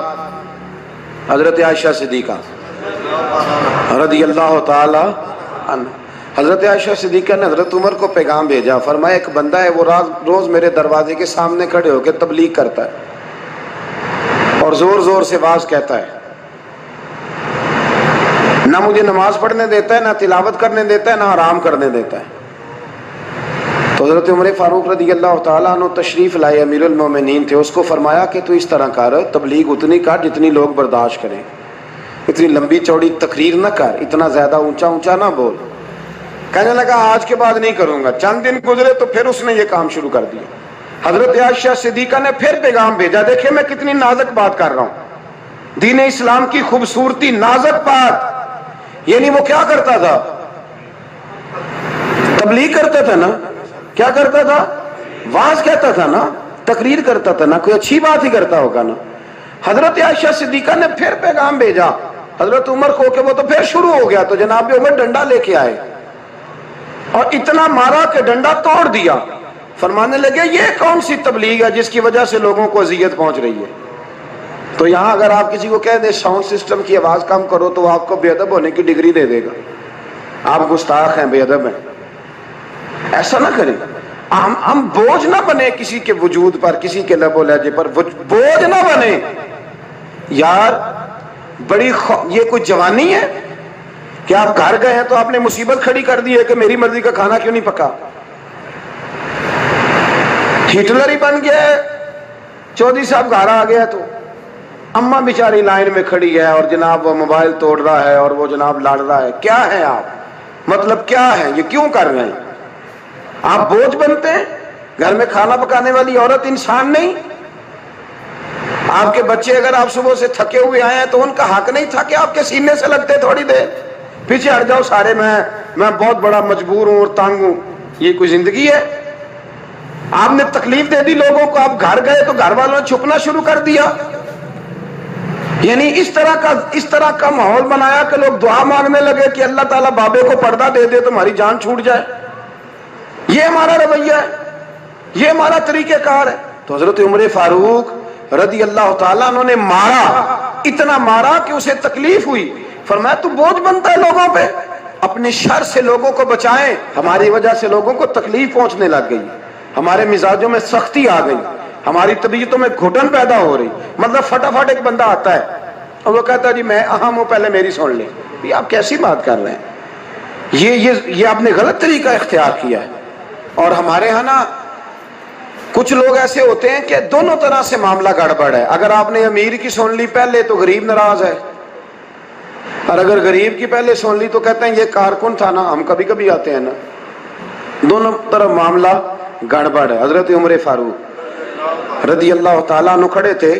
حضرت عائشہ صدیقہ رضی اللہ تعالی عنہ، حضرت عائشہ صدیقہ نے حضرت عمر کو پیغام بھیجا، فرمایا ایک بندہ ہے وہ روز میرے دروازے کے سامنے کھڑے ہو کے تبلیغ کرتا ہے اور زور زور سے واز کہتا ہے، نہ مجھے نماز پڑھنے دیتا ہے، نہ تلاوت کرنے دیتا ہے، نہ آرام کرنے دیتا ہے. تو حضرت عمر فاروق رضی اللہ تعالیٰ عنہ تشریف لائے، امیر المومنین تھے، اس کو فرمایا کہ تو اس طرح کر، تبلیغ اتنی کر جتنی لوگ برداشت کریں، اتنی لمبی چوڑی تقریر نہ کر، اتنا زیادہ اونچا اونچا نہ بول. کہنے لگا آج کے بعد نہیں کروں گا. چند دن گزرے تو پھر اس نے یہ کام شروع کر دیا. حضرت عائشہ صدیقہ نے پھر پیغام بھیجا، دیکھیں میں کتنی نازک بات کر رہا ہوں، دین اسلام کی خوبصورتی، نازک بات. یعنی وہ کیا کرتا تھا؟ تبلیغ کرتا تھا نا، کیا کرتا تھا؟ واز کہتا تھا نا، تقریر کرتا تھا نا، کوئی اچھی بات ہی کرتا ہوگا نا. حضرت عائشہ صدیقہ نے پھر پیغام بھیجا حضرت عمر کو کہ وہ تو پھر شروع ہو گیا. تو جناب عمر ڈنڈا لے کے آئے اور اتنا مارا کہ ڈنڈا توڑ دیا. فرمانے لگے یہ کون سی تبلیغ ہے جس کی وجہ سے لوگوں کو اذیت پہنچ رہی ہے؟ تو یہاں اگر آپ کسی کو کہہ دیں ساؤنڈ سسٹم کی آواز کم کرو تو وہ آپ کو بے ادب ہونے کی ڈگری دے دے گا، آپ گستاخ ہیں، بے ادب ہیں. ایسا نہ کریں. ہم بوجھ نہ بنے کسی کے وجود پر، کسی کے لب و لہجے پر بوجھ نہ بنے. یار یہ کوئی جوانی ہے کہ آپ گھر گئے ہیں تو آپ نے مصیبت کھڑی کر دی ہے کہ میری مرضی کا کھانا کیوں نہیں پکا؟ ہٹلر ہی بن گیا ہے. چودھری صاحب گھر آ گیا تو اماں بیچاری لائن میں کھڑی ہے اور جناب وہ موبائل توڑ رہا ہے اور وہ جناب لڑ رہا ہے. کیا ہے آپ؟ مطلب کیا ہے؟ یہ کیوں کر رہے ہیں؟ آپ بوجھ بنتے ہیں. گھر میں کھانا پکانے والی عورت انسان نہیں. آپ کے بچے اگر آپ صبح سے تھکے ہوئے آئے ہیں تو ان کا حق نہیں تھا کہ آپ کے سینے سے لگتے تھوڑی دیر. پیچھے ہٹ جاؤ سارے, میں بہت بڑا مجبور ہوں اور تانگ ہوں. یہ کوئی زندگی ہے؟ آپ نے تکلیف دے دی لوگوں کو, آپ گھر گئے تو گھر والوں نے چھپنا شروع کر دیا. یعنی اس طرح کا ماحول بنایا کہ لوگ دعا مانگنے لگے کہ اللہ تعالیٰ بابے کو پردہ دے دے تو ہماری جان چھوٹ جائے. یہ ہمارا رویہ ہے, یہ ہمارا طریقہ کار ہے. تو حضرت عمر فاروق رضی اللہ تعالیٰ انہوں نے مارا, اتنا مارا کہ اسے تکلیف ہوئی. فرمایا تو بوجھ بنتا ہے لوگوں پہ, اپنے شر سے لوگوں کو بچائیں. ہماری وجہ سے لوگوں کو تکلیف پہنچنے لگ گئی, ہمارے مزاجوں میں سختی آ گئی, ہماری طبیعتوں میں گھٹن پیدا ہو رہی. مطلب فٹافٹ ایک بندہ آتا ہے اور وہ کہتا ہے جی میں اہم ہوں, پہلے میری سن لیں. یہ آپ کیسی بات کر رہے ہیں؟ یہ آپ نے غلط طریقہ اختیار کیا ہے. اور ہمارے ہاں نا کچھ لوگ ایسے ہوتے ہیں کہ دونوں طرح سے معاملہ گڑبڑ ہے. اگر آپ نے امیر کی سن لی پہلے تو غریب ناراض ہے, اور اگر غریب کی پہلے سن لی تو کہتے ہیں یہ کارکن تھا نا, ہم کبھی کبھی آتے ہیں نا. دونوں طرف معاملہ گڑبڑ ہے. حضرت عمر فاروق رضی اللہ تعالیٰ عنہ کھڑے تھے,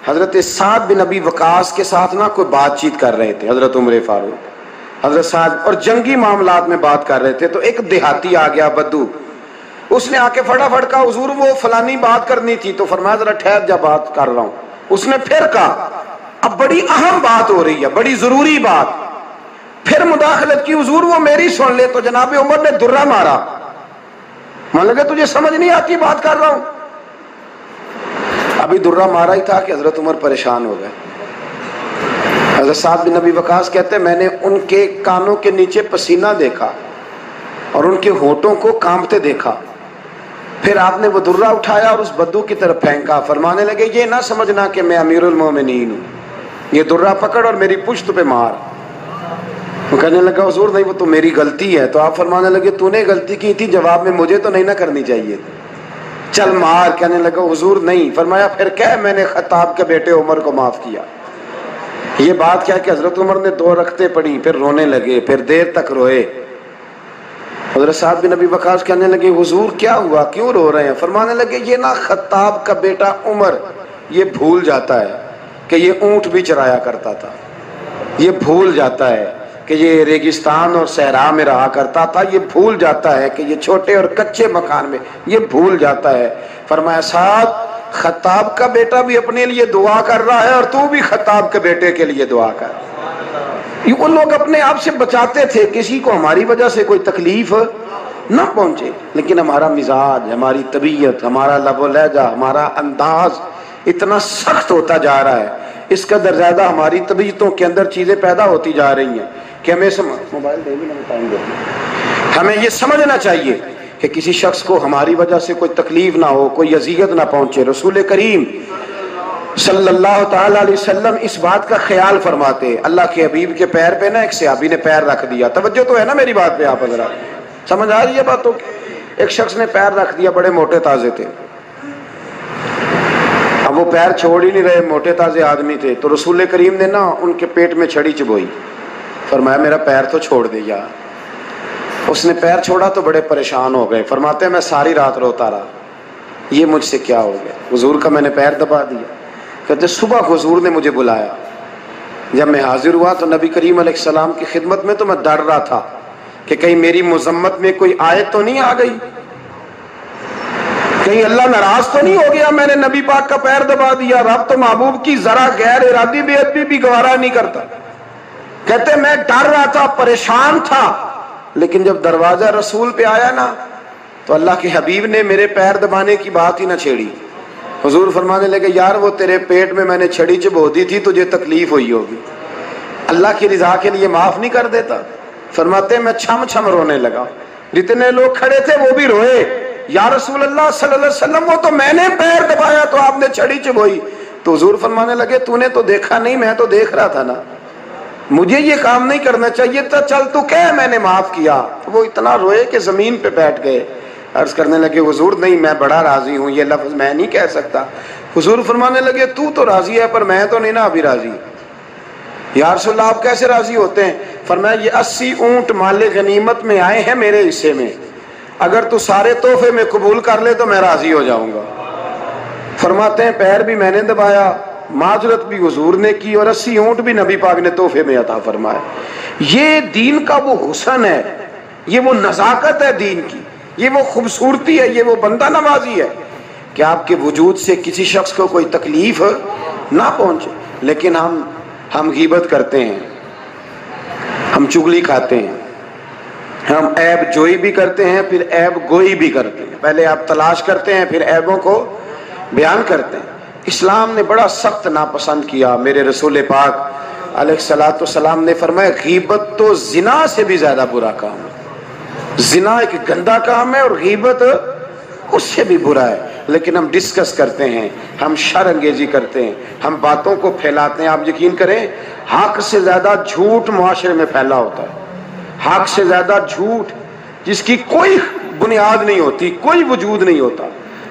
حضرت سعد بن ابی وقاص کے ساتھ نا کوئی بات چیت کر رہے تھے. حضرت عمر فاروق حضرت سعد اور جنگی معاملات میں بات کر رہے تھے. تو ایک دیہاتی آ گیا بدو, اس نے آ کے فٹافٹ کہا حضور وہ فلانی بات کرنی تھی. تو فرمایا ذرا ٹھہر جا بات کر رہا ہوں. اس نے پھر کہا اب بڑی اہم بات ہو رہی ہے, بڑی ضروری بات. پھر مداخلت کی حضور وہ میری سن لے. تو جناب عمر نے درہ مارا, مان لگے تجھے سمجھ نہیں آتی بات کر رہا ہوں. ابھی درہ مارا ہی تھا کہ حضرت عمر پریشان ہو گئے. حضرت سعد بن ابی وقاص کہتے ہیں میں نے ان کے کانوں کے نیچے پسینہ دیکھا اور ان کے ہونٹوں کو کانپتے دیکھا. پھر آپ نے وہ درہ اٹھایا اور اس بدو کی طرف پھینکا. فرمانے لگے یہ نہ سمجھنا کہ میں امیر المومنین ہوں, یہ درہ پکڑ اور میری پشت پہ مار. وہ کہنے لگا حضور نہیں وہ تو میری غلطی ہے. تو آپ فرمانے لگے تو نے غلطی کی تھی, جواب میں مجھے تو نہیں نہ کرنی چاہیے, چل مار. کہنے لگا حضور نہیں. فرمایا پھر کہہ میں نے خطاب کے بیٹے عمر کو معاف کیا. یہ بات کیا کہ حضرت عمر نے 2 رکعتیں پڑھی, پھر رونے لگے, پھر دیر تک روئے. حضرت سعد بن ابی وقاص کہنے لگے حضور کیا ہوا, کیوں رو رہے ہیں؟ فرمانے لگے یہ نا خطاب کا بیٹا عمر یہ بھول جاتا ہے کہ یہ اونٹ بھی چرایا کرتا تھا, یہ بھول جاتا ہے کہ یہ ریگستان اور صحرا میں رہا کرتا تھا, یہ بھول جاتا ہے کہ یہ چھوٹے اور کچے مکان میں, یہ بھول جاتا ہے. فرمایا سعد خطاب کا بیٹا بھی اپنے لیے دعا کر رہا ہے اور تو بھی خطاب کے بیٹے کے لیے دعا کر. وہ لوگ اپنے آپ سے بچاتے تھے کسی کو ہماری وجہ سے کوئی تکلیف نہ پہنچے. لیکن ہمارا مزاج, ہماری طبیعت, ہمارا لب و لہجہ, ہمارا انداز اتنا سخت ہوتا جا رہا ہے, اس قدر زیادہ ہماری طبیعتوں کے اندر چیزیں پیدا ہوتی جا رہی ہیں کہ ہمیں یہ سمجھنا چاہیے کہ کسی شخص کو ہماری وجہ سے کوئی تکلیف نہ ہو, کوئی اذیت نہ پہنچے. رسول کریم صلی اللہ تعالی علیہ وسلم اس بات کا خیال فرماتے. اللہ کے حبیب کے پیر پہ نا ایک صحابی نے پیر رکھ دیا. توجہ تو ہے نا میری بات پہ, آپ حضرات سمجھ آ رہی ہے باتوں کی؟ ایک شخص نے پیر رکھ دیا, بڑے موٹے تازے تھے. اب وہ پیر چھوڑ ہی نہیں رہے, موٹے تازے آدمی تھے. تو رسول کریم نے نا ان کے پیٹ میں چھڑی چبوئی. فرمایا میرا پیر تو چھوڑ دیا. اس نے پیر چھوڑا تو بڑے پریشان ہو گئے. فرماتے ہیں میں ساری رات روتا رہا, یہ مجھ سے کیا ہو گیا, حضور کا میں نے پیر دبا دیا. کہتے صبح حضور نے مجھے بلایا, جب میں حاضر ہوا تو نبی کریم علیہ السلام کی خدمت میں تو میں ڈر رہا تھا کہ کہیں میری مذمت میں کوئی آیت تو نہیں آ گئی, کہیں اللہ ناراض تو نہیں ہو گیا, میں نے نبی پاک کا پیر دبا دیا. رب تو محبوب کی ذرا غیر ارادی بے ادبی بھی گوارا نہیں کرتا. کہتے میں ڈر رہا تھا, پریشان تھا, لیکن جب دروازہ رسول پہ آیا نا تو اللہ کے حبیب نے میرے پیر دبانے کی بات ہی نہ چھیڑی. حضور فرمانے لگے یار وہ تیرے پیٹ میں نے چھڑی چبو دی تھی, تجھے تکلیف ہوئی ہوگی, اللہ کی رضا کے لیے معاف نہیں کر دیتا. فرماتے میں چھم چھم رونے لگا, جتنے لوگ کھڑے تھے وہ بھی روئے. یا رسول اللہ صلی اللہ علیہ وسلم وہ تو میں نے پیر دبایا تو آپ نے چھڑی چبوئی. تو حضور فرمانے لگے تو نے تو دیکھا نہیں, میں تو دیکھ رہا تھا نا, مجھے یہ کام نہیں کرنا چاہیے تھا, چل تو کہہ میں نے معاف کیا. وہ اتنا روئے کہ زمین پہ بیٹھ گئے. عرض کرنے لگے حضور نہیں میں بڑا راضی ہوں, یہ لفظ میں نہیں کہہ سکتا. حضور فرمانے لگے تو راضی ہے پر میں تو نہیں نا ابھی راضی. یا رسول اللہ آپ کیسے راضی ہوتے ہیں؟ فرمایا یہ 80 اونٹ مال غنیمت میں آئے ہیں میرے حصے میں, اگر تو سارے تحفے میں قبول کر لے تو میں راضی ہو جاؤں گا. فرماتے ہیں پیر بھی میں نے دبایا, معذرت بھی حضور نے کی, اور 80 اونٹ بھی نبی پاک نے تحفے میں عطا فرمائے. یہ دین کا وہ حسن ہے, یہ وہ نزاکت ہے دین کی, یہ وہ خوبصورتی ہے, یہ وہ بندہ نوازی ہے کہ آپ کے وجود سے کسی شخص کو کوئی تکلیف نہ پہنچے. لیکن ہم غیبت کرتے ہیں, ہم چغلی کھاتے ہیں, ہم عیب جوئی بھی کرتے ہیں, پھر عیب گوئی بھی کرتے ہیں. پہلے آپ تلاش کرتے ہیں, پھر عیبوں کو بیان کرتے ہیں. اسلام نے بڑا سخت ناپسند کیا. میرے رسول پاک علیہ الصلوۃ والسلام نے فرمایا غیبت تو زنا سے بھی زیادہ برا کام ہے. زنا ایک گندا کام ہے اور غیبت اس سے بھی برا ہے. لیکن ہم ڈسکس کرتے ہیں, ہم شر انگیزی کرتے ہیں, ہم باتوں کو پھیلاتے ہیں. آپ یقین کریں حق سے زیادہ جھوٹ معاشرے میں پھیلا ہوتا ہے. حق سے زیادہ جھوٹ جس کی کوئی بنیاد نہیں ہوتی, کوئی وجود نہیں ہوتا,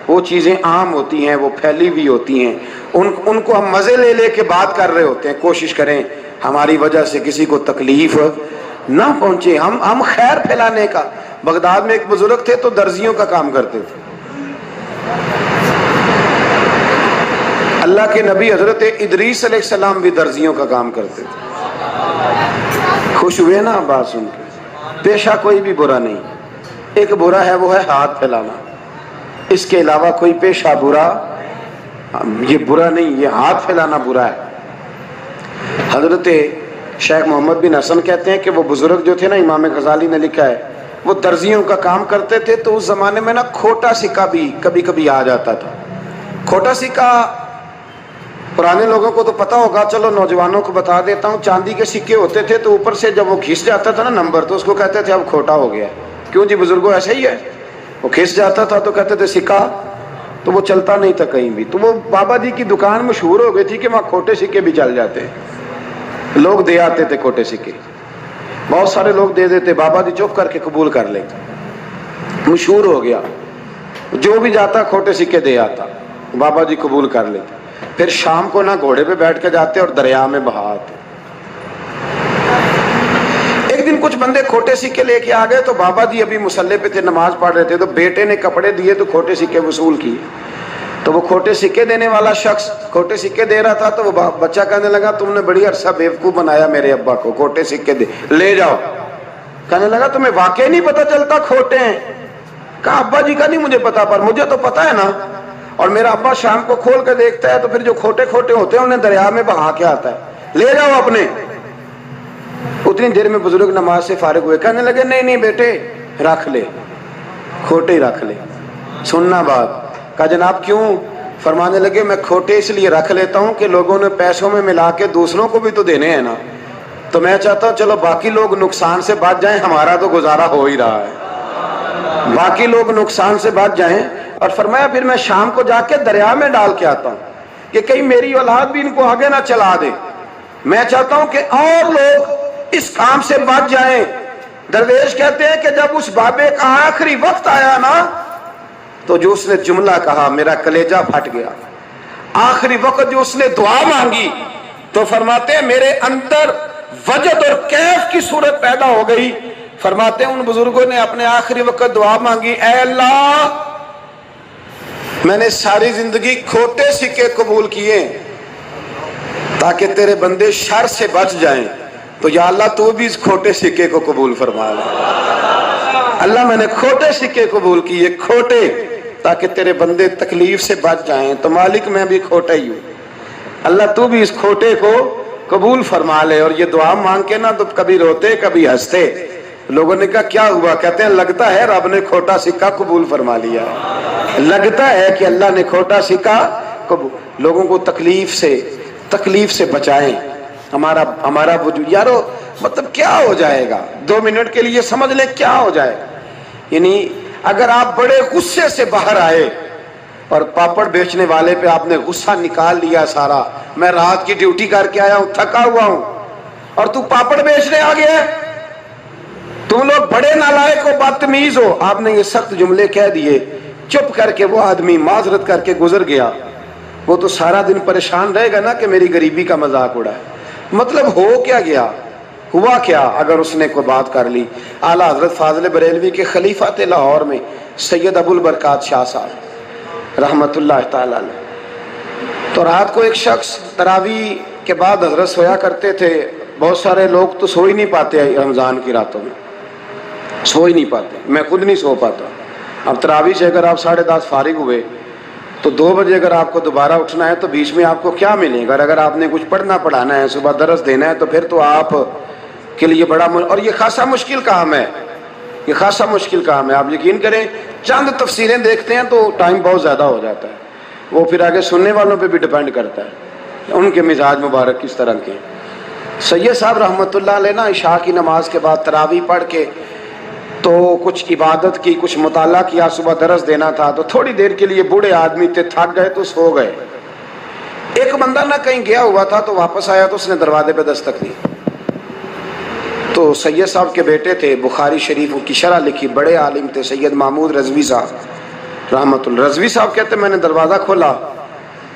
وہ چیزیں عام ہوتی ہیں, وہ پھیلی ہوئی ہوتی ہیں. ان کو ہم مزے لے لے کے بات کر رہے ہوتے ہیں. کوشش کریں ہماری وجہ سے کسی کو تکلیف نہ پہنچے, ہم خیر پھیلانے کا. بغداد میں ایک بزرگ تھے تو درزیوں کا کام کرتے تھے. اللہ کے نبی حضرت ادریس علیہ السلام بھی درزیوں کا کام کرتے تھے. خوش ہوئے نا بات سن کے؟ پیشہ کوئی بھی برا نہیں, ایک برا ہے وہ ہے ہاتھ پھیلانا. اس کے علاوہ کوئی پیشہ برا یہ برا نہیں, یہ ہاتھ پھیلانا برا ہے. حضرت شیخ محمد بن حسن کہتے ہیں کہ وہ بزرگ جو تھے نا, امام غزالی نے لکھا ہے, وہ درزیوں کا کام کرتے تھے. تو اس زمانے میں نا کھوٹا سکہ بھی کبھی کبھی آ جاتا تھا. کھوٹا سکہ پرانے لوگوں کو تو پتہ ہوگا, چلو نوجوانوں کو بتا دیتا ہوں. چاندی کے سکے ہوتے تھے تو اوپر سے جب وہ کھس جاتا تھا نا نمبر, تو اس کو کہتے تھے اب کھوٹا ہو گیا. کیوں جی بزرگوں ایسا ہی ہے, وہ کھس جاتا تھا تو کہتے تھے سکہ, تو وہ چلتا نہیں تھا کہیں بھی. تو وہ بابا جی کی دکان مشہور ہو گئی تھی کہ وہاں کھوٹے سکے بھی چل جاتے ہیں. لوگ دے آتے تھے کھوٹے سکے, بہت سارے لوگ دے دیتے, بابا جی چپ کر کے قبول کر لیتے. مشہور ہو گیا, جو بھی جاتا کھوٹے سکے دے آتا, بابا جی قبول کر لیتے. پھر شام کو نہ گھوڑے پہ بیٹھ کے جاتے اور دریا میں بہا آتے. ایک دن کچھ بندے کھوٹے سکے لے کے آ گئے, تو بابا جی ابھی مصلے پہ تھے, نماز پڑھ رہے تھے. تو بیٹے نے کپڑے دیے تو کھوٹے سکے وصول کیے. تو وہ کھوٹے سکے دینے والا شخص کھوٹے سکے دے رہا تھا, تو وہ بچہ کہنے لگا تم نے بڑی عرصہ بیوقوف بنایا میرے ابا کو, کھوٹے سکے دے لے جاؤ. کہنے لگا تمہیں واقعی نہیں پتا چلتا کھوٹے ہیں؟ کہا ابا جی کا نہیں مجھے پتا, پر مجھے تو پتا ہے نا. اور میرا ابا شام کو کھول کے دیکھتا ہے تو پھر جو کھوٹے کھوٹے ہوتے ہیں انہیں دریا میں بہا کے آتا ہے, لے جاؤ اپنے. اتنی دیر میں بزرگ نماز سے فارغ ہوئے, کہنے لگے نہیں نہیں بیٹے رکھ لے, کھوٹے ہی رکھ لے. سننا بات. کہا جناب کیوں؟ فرمانے لگے میں کھوٹے اس لیے رکھ لیتا ہوں کہ لوگوں نے پیسوں میں ملا کے دوسروں کو بھی تو دینے ہیں نا, تو میں چاہتا ہوں چلو باقی لوگ نقصان سے بچ جائیں, ہمارا تو گزارا ہو ہی رہا ہے, باقی لوگ نقصان سے بچ جائیں. اور فرمایا پھر میں شام کو جا کے دریا میں ڈال کے آتا ہوں کہ کہیں میری اولاد بھی ان کو آگے نہ چلا دے. میں چاہتا ہوں کہ اور لوگ اس کام سے بچ جائیں. درویش کہتے ہیں کہ جب اس بابے کا آخری وقت آیا نا, تو جو اس نے جملہ کہا میرا کلیجہ پھٹ گیا. آخری وقت جو اس نے دعا مانگی, تو فرماتے ہیں میرے اندر وجد اور کیف کی صورت پیدا ہو گئی. فرماتے ہیں ان بزرگوں نے اپنے آخری وقت دعا مانگی, اے اللہ میں نے ساری زندگی کھوٹے سکے قبول کیے تاکہ تیرے بندے شر سے بچ جائیں, تو یا اللہ تو بھی اس کھوٹے سکے کو قبول فرما لے. اللہ میں نے کھوٹے سکے قبول کیے, کھوٹے, تاکہ تیرے بندے تکلیف سے بچ جائیں. تو مالک میں بھی کھوٹا ہی ہوں, اللہ تو بھی اس کھوٹے کو قبول فرما لے. اور یہ دعا مانگ کے نا تو کبھی روتے کبھی ہنستے. لوگوں نے کہا کیا ہوا؟ کہتے ہیں لگتا ہے رب نے کھوٹا سکہ قبول فرما لیا, لگتا ہے کہ اللہ نے کھوٹا سکہ قبول. لوگوں کو تکلیف سے بچائیں. ہمارا وجود یارو مطلب کیا ہو جائے گا, 2 منٹ کے لیے سمجھ لیں کیا ہو جائے گا. یعنی اگر آپ بڑے غصے سے باہر آئے اور پاپڑ بیچنے والے پہ آپ نے غصہ نکال لیا سارا, میں رات کی ڈیوٹی کر کے آیا ہوں, تھکا ہوا ہوں, اور تو پاپڑ بیچنے آ گیا, تم لوگ بڑے نالائق ہو, بدتمیز ہو. آپ نے یہ سخت جملے کہہ دیے, چپ کر کے وہ آدمی معذرت کر کے گزر گیا. وہ تو سارا دن پریشان رہے گا نا کہ میری غریبی کا مذاق اڑا ہے. مطلب ہو کیا گیا؟ ہوا کیا اگر اس نے کوئی بات کر لی؟ اعلیٰ حضرت فاضل بریلوی کے خلیفہ تھے لاہور میں سید ابو البرکات شاہ صاحب رحمۃ اللہ تعالی علیہ. تو رات کو ایک شخص تراویح کے بعد حضرت سویا کرتے تھے. بہت سارے لوگ تو سو ہی نہیں پاتے رمضان کی راتوں میں, سو ہی نہیں پاتے, میں خود نہیں سو پاتا. اب تراویح سے اگر آپ 10:30 فارغ ہوئے تو 2 بجے اگر آپ کو دوبارہ اٹھنا ہے تو بیچ میں آپ کو کیا ملے گا؟ اگر آپ نے کچھ پڑھنا پڑھانا ہے, صبح درس دینا ہے, تو پھر تو آپ کے لیے بڑا اور یہ خاصا مشکل کام ہے, یہ خاصا مشکل کام ہے. آپ یقین کریں چند تفسیریں دیکھتے ہیں تو ٹائم بہت زیادہ ہو جاتا ہے. وہ پھر آگے سننے والوں پہ بھی ڈیپینڈ کرتا ہے ان کے مزاج مبارک کس طرح کے. سید صاحب رحمۃ اللہ علیہ نا عشاء کی نماز کے بعد تراویح پڑھ کے تو کچھ عبادت کی, کچھ مطالعہ کیا, صبح درس دینا تھا, تو تھوڑی دیر کے لیے بوڑھے آدمی تھے, تھک گئے تو سو گئے. ایک بندہ نہ کہیں گیا ہوا تھا تو واپس آیا تو اس نے دروازے پہ دستک دی. تو سید صاحب کے بیٹے تھے, بخاری شریف کی شرح لکھی, بڑے عالم تھے, سید محمود رضوی صاحب رحمۃ اللہ. رضوی صاحب کہتے میں نے دروازہ کھولا,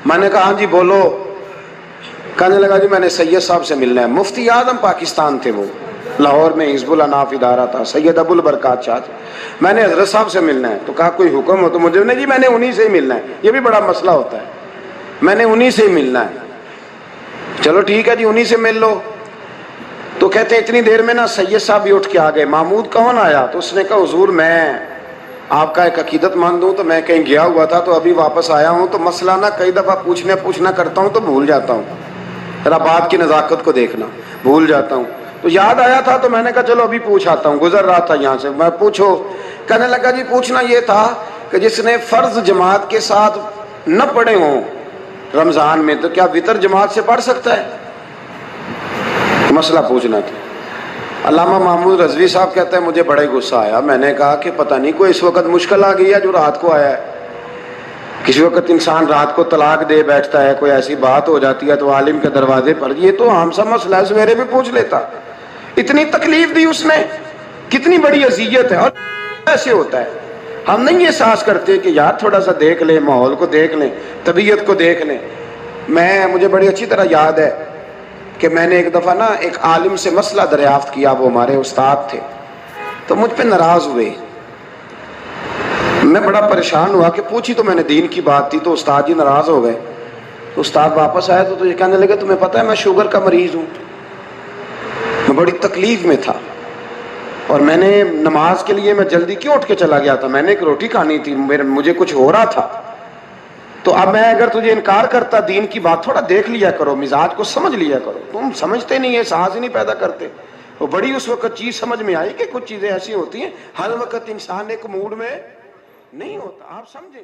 میں نے کہا ہاں جی بولو. کہنے لگا جی میں نے سید صاحب سے ملنا ہے. مفتی اعظم پاکستان تھے وہ, لاہور میں حزب الاناف ادارہ تھا, سید ابو البرکات شاہ. میں نے حضرت صاحب سے ملنا ہے. تو کہا کوئی حکم ہو تو مجھے نہیں جی میں نے انہی سے ہی ملنا ہے. یہ بھی بڑا مسئلہ ہوتا ہے, میں نے انہی سے ہی ملنا ہے. چلو ٹھیک ہے جی انہی سے مل لو. تو کہتے ہیں اتنی دیر میں نا سید صاحب بھی اٹھ کے آ گئے. محمود کون آیا؟ تو اس نے کہا حضور میں آپ کا ایک عقیدت مند ہوں, تو میں کہیں گیا ہوا تھا تو ابھی واپس آیا ہوں, تو مسئلہ نا کئی دفعہ پوچھنا کرتا ہوں تو بھول جاتا ہوں. ذرا بات کی نزاکت کو دیکھنا, بھول جاتا ہوں. تو یاد آیا تھا تو میں نے کہا چلو ابھی پوچھ آتا ہوں, گزر رہا تھا یہاں سے. میں پوچھو. کہنے لگا جی پوچھنا یہ تھا کہ جس نے فرض جماعت کے ساتھ نہ پڑھے ہوں رمضان میں تو کیا وتر جماعت سے پڑھ سکتا ہے؟ مسئلہ پوچھنا تھا. علامہ محمود رضوی صاحب کہتے ہیں مجھے بڑا ہی غصہ آیا. میں نے کہا کہ پتہ نہیں کوئی اس وقت مشکل آ گئی ہے جو رات کو آیا ہے. کسی وقت انسان رات کو طلاق دے بیٹھتا ہے, کوئی ایسی بات ہو جاتی ہے تو عالم کے دروازے پر, یہ تو عام سا مسئلہ ہے, سویرے بھی پوچھ لیتا. اتنی تکلیف دی اس نے, کتنی بڑی اذیت ہے. اور ایسے ہوتا ہے, ہم نہیں احساس کرتے کہ یار تھوڑا سا دیکھ لیں, ماحول کو دیکھ لیں, طبیعت کو دیکھ لیں. مجھے بڑی اچھی طرح یاد ہے کہ میں نے ایک دفعہ نا ایک عالم سے مسئلہ دریافت کیا, وہ ہمارے استاد تھے, تو مجھ پہ ناراض ہوئے. میں بڑا پریشان ہوا کہ پوچھی تو میں نے دین کی بات تھی, تو استاد جی ناراض ہو گئے. تو استاد واپس آیا تو یہ کہنے لگے تمہیں پتہ ہے میں شوگر کا مریض ہوں. میں بڑی تکلیف میں تھا اور میں نے نماز کے لیے میں جلدی کیوں اٹھ کے چلا گیا تھا, میں نے ایک روٹی کھانی تھی, مجھے کچھ ہو رہا تھا. تو اب میں اگر تجھے انکار کرتا دین کی بات, تھوڑا دیکھ لیا کرو, مزاج کو سمجھ لیا کرو. تم سمجھتے نہیں, احساس ہی نہیں پیدا کرتے. وہ بڑی اس وقت چیز سمجھ میں آئی کہ کچھ چیزیں ایسی ہوتی ہیں ہر وقت انسان ایک موڈ میں نہیں ہوتا. آپ سمجھیں.